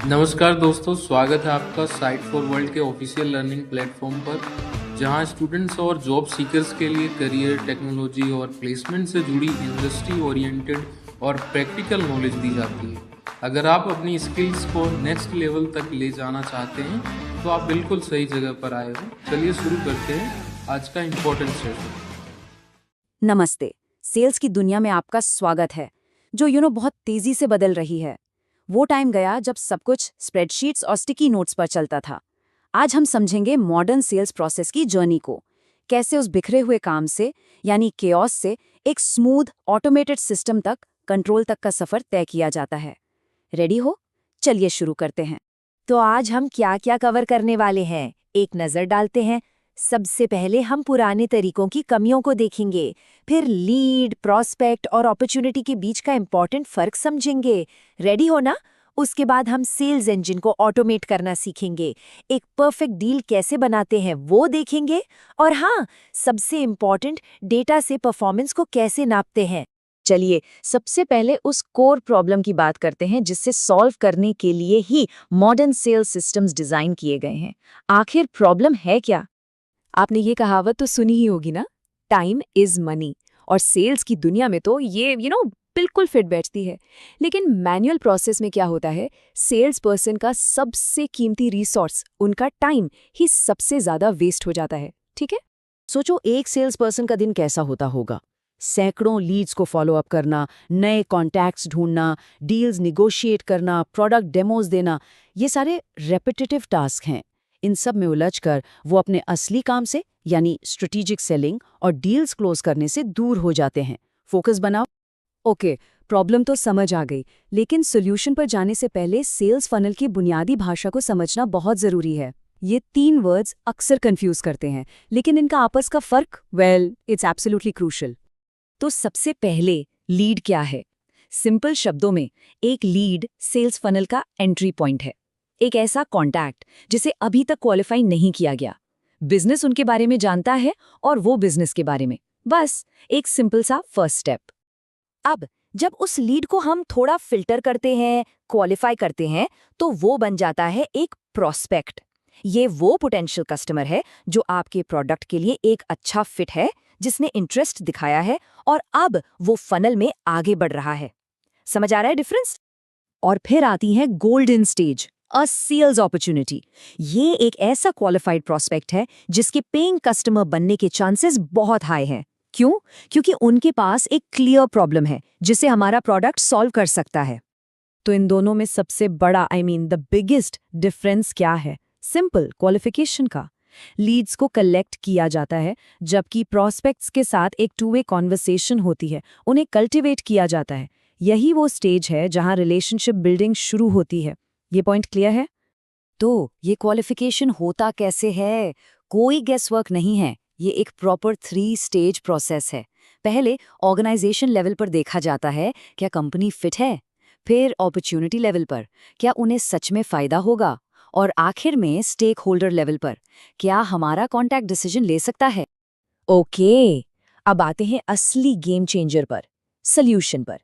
नमस्कार दोस्तों, स्वागत है आपका साइट फॉर वर्ल्ड के ऑफिशियल लर्निंग प्लेटफॉर्म पर, जहां स्टूडेंट्स और जॉब सीकर्स के लिए करियर, टेक्नोलॉजी और प्लेसमेंट से जुड़ी इंडस्ट्री ओरिएंटेड और प्रैक्टिकल नॉलेज दी जाती है। अगर आप अपनी स्किल्स को नेक्स्ट लेवल तक ले जाना चाहते हैं तो आप बिल्कुल सही जगह पर आए हो। चलिए शुरू करते हैं आज का इम्पोर्टेंट सेशन। नमस्ते। सेल्स की दुनिया में आपका स्वागत है, जो बहुत तेजी से बदल रही है। वो टाइम गया जब सब कुछ स्प्रेडशीट्स और स्टिकी नोट्स पर चलता था। आज हम समझेंगे मॉडर्न सेल्स प्रोसेस की जर्नी को, कैसे उस बिखरे हुए काम से यानी केओस से एक स्मूथ ऑटोमेटेड सिस्टम तक, कंट्रोल तक का सफर तय किया जाता है। रेडी हो? चलिए शुरू करते हैं। तो आज हम क्या क्या कवर करने वाले हैं, एक नज़र डालते हैं। सबसे पहले हम पुराने तरीकों की कमियों को देखेंगे, फिर लीड, प्रॉस्पेक्ट और अपॉर्चुनिटी के बीच का इंपॉर्टेंट फर्क समझेंगे। रेडी हो ना? उसके बाद हम सेल्स इंजन को ऑटोमेट करना सीखेंगे, एक परफेक्ट डील कैसे बनाते हैं वो देखेंगे, और हाँ, सबसे इंपॉर्टेंट, डेटा से परफॉर्मेंस को कैसे नापते हैं। चलिए सबसे पहले उस कोर प्रॉब्लम की बात करते हैं जिससे सॉल्व करने के लिए ही मॉडर्न सेल्स सिस्टम्स डिजाइन किए गए हैं। आखिर प्रॉब्लम है क्या? आपने ये कहावत तो सुनी ही होगी ना, टाइम इज मनी। और सेल्स की दुनिया में तो ये बिल्कुल फिट बैठती है। लेकिन मैनुअल प्रोसेस में क्या होता है, सेल्स पर्सन का सबसे कीमती रिसोर्स, उनका टाइम ही सबसे ज्यादा वेस्ट हो जाता है। ठीक है, सोचो एक सेल्स पर्सन का दिन कैसा होता होगा। सैकड़ों लीड्स को फॉलो अप करना, नए कॉन्टैक्ट्स ढूंढना, डील्स निगोशिएट करना, प्रोडक्ट डेमोज देना, ये सारे रेपिटेटिव टास्क हैं। इन सब में उलझकर वो अपने असली काम से यानी स्ट्रेटेजिक सेलिंग और डील्स क्लोज करने से दूर हो जाते हैं। फोकस बनाओ। ओके, प्रॉब्लम तो समझ आ गई, लेकिन सॉल्यूशन पर जाने से पहले सेल्स फनल की बुनियादी भाषा को समझना बहुत जरूरी है। ये 3 वर्ड्स अक्सर कंफ्यूज करते हैं, लेकिन इनका आपस का फर्क, इट्स एब्सोल्युटली क्रूशियल। तो सबसे पहले लीड क्या है? सिंपल शब्दों में, एक लीड सेल्स फनल का एंट्री पॉइंट है। एक ऐसा कॉन्टैक्ट जिसे अभी तक क्वालिफाई नहीं किया गया। बिजनेस उनके बारे में जानता है और वो बिजनेस के बारे में। बस एक सिंपल सा फर्स्ट स्टेप। अब जब उस लीड को हम थोड़ा फिल्टर करते हैं, क्वालिफाई करते हैं, तो वो बन जाता है एक प्रोस्पेक्ट। ये वो पोटेंशियल कस्टमर है जो आपके प्रोडक्ट के लिए एक अच्छा फिट है, जिसने इंटरेस्ट दिखाया है और अब वो फनल में आगे बढ़ रहा है। समझ आ रहा है डिफरेंस? और फिर आती है golden stage, a sales opportunity. ये एक ऐसा क्वालिफाइड प्रोस्पेक्ट है जिसके पेइंग कस्टमर बनने के चांसेस बहुत हाई हैं। क्यों? क्योंकि उनके पास एक क्लियर प्रॉब्लम है जिसे हमारा प्रोडक्ट सॉल्व कर सकता है। तो इन दोनों में सबसे बड़ा द बिगेस्ट डिफरेंस क्या है? सिंपल क्वालिफिकेशन का। लीड्स को कलेक्ट किया जाता है, जबकि प्रोस्पेक्ट्स के साथ एक टू वे कॉन्वर्सेशन होती है, उन्हें कल्टिवेट किया जाता है। यही वो स्टेज है जहां रिलेशनशिप बिल्डिंग शुरू होती है। ये पॉइंट क्लियर है? तो ये क्वालिफिकेशन होता कैसे है? कोई गेस वर्क नहीं है, ये एक प्रॉपर 3 स्टेज प्रोसेस है। पहले ऑर्गेनाइजेशन लेवल पर देखा जाता है, क्या कंपनी फिट है? फिर अपॉर्चुनिटी लेवल पर, क्या उन्हें सच में फायदा होगा? और आखिर में स्टेक होल्डर लेवल पर, क्या हमारा कॉन्टैक्ट डिसीजन ले सकता है? ओके, अब आते हैं असली गेम चेंजर पर, सॉल्यूशन पर।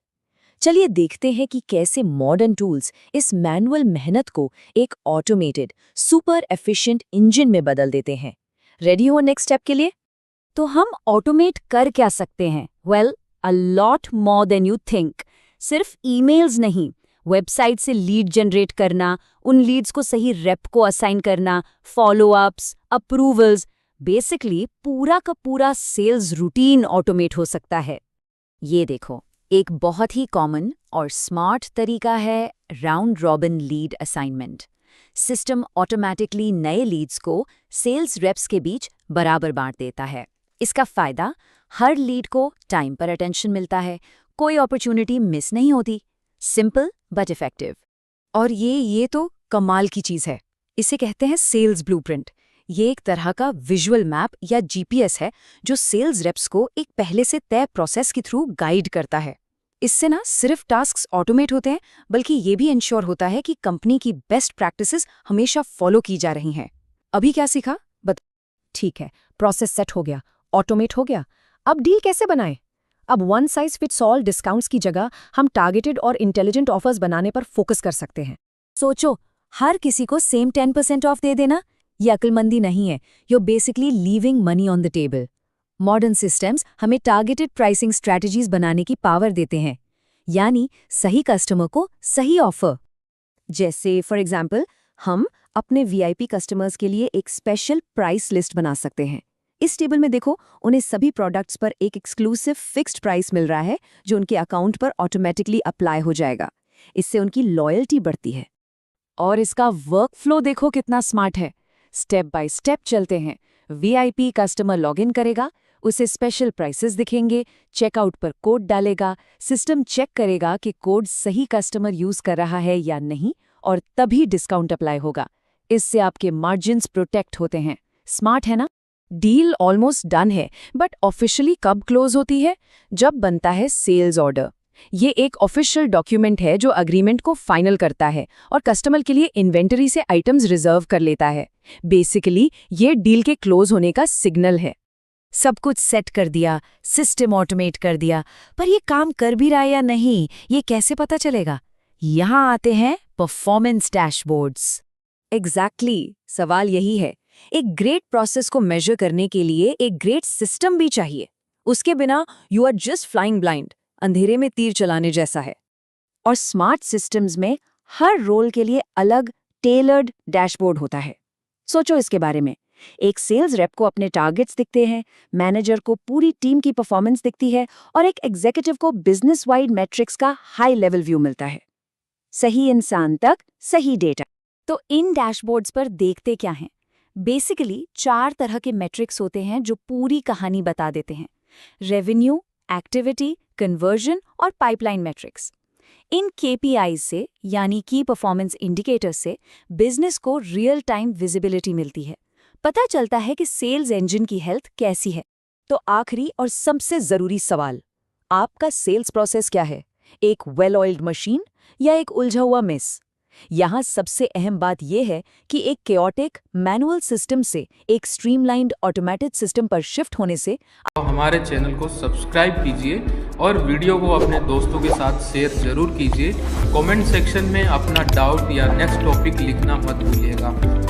चलिए देखते हैं कि कैसे मॉडर्न टूल्स इस मैनुअल मेहनत को एक ऑटोमेटेड, सुपर एफिशिएंट इंजन में बदल देते हैं। रेडी हो नेक्स्ट स्टेप के लिए? तो हम ऑटोमेट कर क्या सकते हैं? A lot more than you think. सिर्फ ईमेल्स नहीं, वेबसाइट से लीड जनरेट करना, उन लीड्स को सही रेप को असाइन करना, फॉलोअप्स, अप्रूवल्स, बेसिकली पूरा का पूरा सेल्स रूटीन ऑटोमेट हो सकता है। ये देखो, एक बहुत ही कॉमन और स्मार्ट तरीका है round robin lead assignment. System automatically नए लीड्स को सेल्स रेप्स के बीच बराबर बांट देता है। इसका फायदा, हर लीड को टाइम पर अटेंशन मिलता है, कोई अपॉर्चुनिटी मिस नहीं होती। Simple but effective. और ये तो कमाल की चीज़ है। इसे कहते हैं सेल्स ब्लूप्रिंट। ये एक तरह का विजुअल मैप या जीपीएस है जो सेल्स रेप्स को एक पहले से तय प्रोसेस के थ्रू गाइड करता है। इससे ना सिर्फ टास्क्स ऑटोमेट होते हैं, बल्कि ये भी इंश्योर होता है कि कंपनी की बेस्ट प्रैक्टिसेस हमेशा फॉलो की जा रही हैं। अभी क्या सीखा? ठीक है, प्रोसेस सेट हो गया, ऑटोमेट हो गया। अब डील कैसे बनाएं? अब one size fits all discounts की जगह हम टारगेटेड और इंटेलिजेंट ऑफर्स बनाने पर फोकस कर सकते हैं। सोचो, हर किसी को सेम 10% ऑफ दे देना, ये अक्लमंदी नहीं है। You basically leaving money on the table. Modern systems हमें टारगेटेड प्राइसिंग स्ट्रैटेजीज बनाने की पावर देते हैं, यानी सही कस्टमर को सही ऑफर। जैसे फॉर एग्जाम्पल, हम अपने वीआईपी कस्टमर्स के लिए एक स्पेशल प्राइस लिस्ट बना सकते हैं। इस टेबल में देखो, उन्हें सभी प्रोडक्ट्स पर एक एक्सक्लूसिव फिक्स्ड प्राइस मिल रहा है जो उनके अकाउंट पर ऑटोमेटिकली अप्लाई हो जाएगा। इससे उनकी लॉयल्टी बढ़ती है। और इसका वर्क फ्लो देखो कितना स्मार्ट है। स्टेप बाय स्टेप चलते हैं। वीआईपी कस्टमर लॉगिन करेगा, उसे स्पेशल प्राइसेस दिखेंगे, चेकआउट पर कोड डालेगा, सिस्टम चेक करेगा कि कोड सही कस्टमर यूज कर रहा है या नहीं, और तभी डिस्काउंट अप्लाई होगा। इससे आपके मार्जिन्स प्रोटेक्ट होते हैं। स्मार्ट है ना? डील ऑलमोस्ट डन है, बट ऑफिशियली कब क्लोज होती है? जब बनता है सेल्स ऑर्डर। ये एक ऑफिशियल डॉक्यूमेंट है जो अग्रीमेंट को फाइनल करता है और कस्टमर के लिए इन्वेंटरी से आइटम्स रिजर्व कर लेता है। बेसिकली ये डील के क्लोज होने का सिग्नल है। सब कुछ सेट कर दिया, सिस्टम ऑटोमेट कर दिया, पर ये काम कर भी रहा है या नहीं, ये कैसे पता चलेगा? यहाँ आते हैं परफॉर्मेंस डैशबोर्ड्स। एग्जैक्टली, सवाल यही है। एक ग्रेट प्रोसेस को मेजर करने के लिए एक ग्रेट सिस्टम भी चाहिए। उसके बिना you are just flying blind, अंधेरे में तीर चलाने जैसा है। और स्मार्ट सिस्टम्स में हर रोल के लिए अलग टेलर्ड डैशबोर्ड होता है। सोचो इसके बारे में। एक सेल्स रेप को अपने टारगेट्स दिखते हैं, मैनेजर को पूरी टीम की परफॉर्मेंस दिखती है, और एक एग्जीक्यूटिव को बिजनेस वाइड मैट्रिक्स का हाई लेवल व्यू मिलता है। सही इंसान तक सही डेटा। तो इन डैशबोर्ड्स पर देखते क्या हैं? बेसिकली 4 तरह के मैट्रिक्स होते हैं जो पूरी कहानी बता देते हैं। रेवेन्यू, एक्टिविटी, कन्वर्जन और पाइपलाइन मैट्रिक्स। इन KPIs से, यानी की परफॉर्मेंस इंडिकेटर से, बिजनेस को रियल टाइम विजिबिलिटी मिलती है। पता चलता है कि सेल्स इंजन की हेल्थ कैसी है। तो आखिरी और सबसे जरूरी सवाल, आपका सेल्स प्रोसेस क्या है? एक वेल ऑयल्ड मशीन या एक उलझा हुआ मेस? यहाँ सबसे अहम बात यह है कि एक केओटिक मैनुअल सिस्टम से एक स्ट्रीमलाइंड ऑटोमेटेड सिस्टम पर शिफ्ट होने से हमारे चैनल को सब्सक्राइब कीजिए और वीडियो को अपने दोस्तों के साथ शेयर जरूर कीजिए। कमेंट सेक्शन में अपना डाउट या नेक्स्ट टॉपिक लिखना मत भूलिएगा।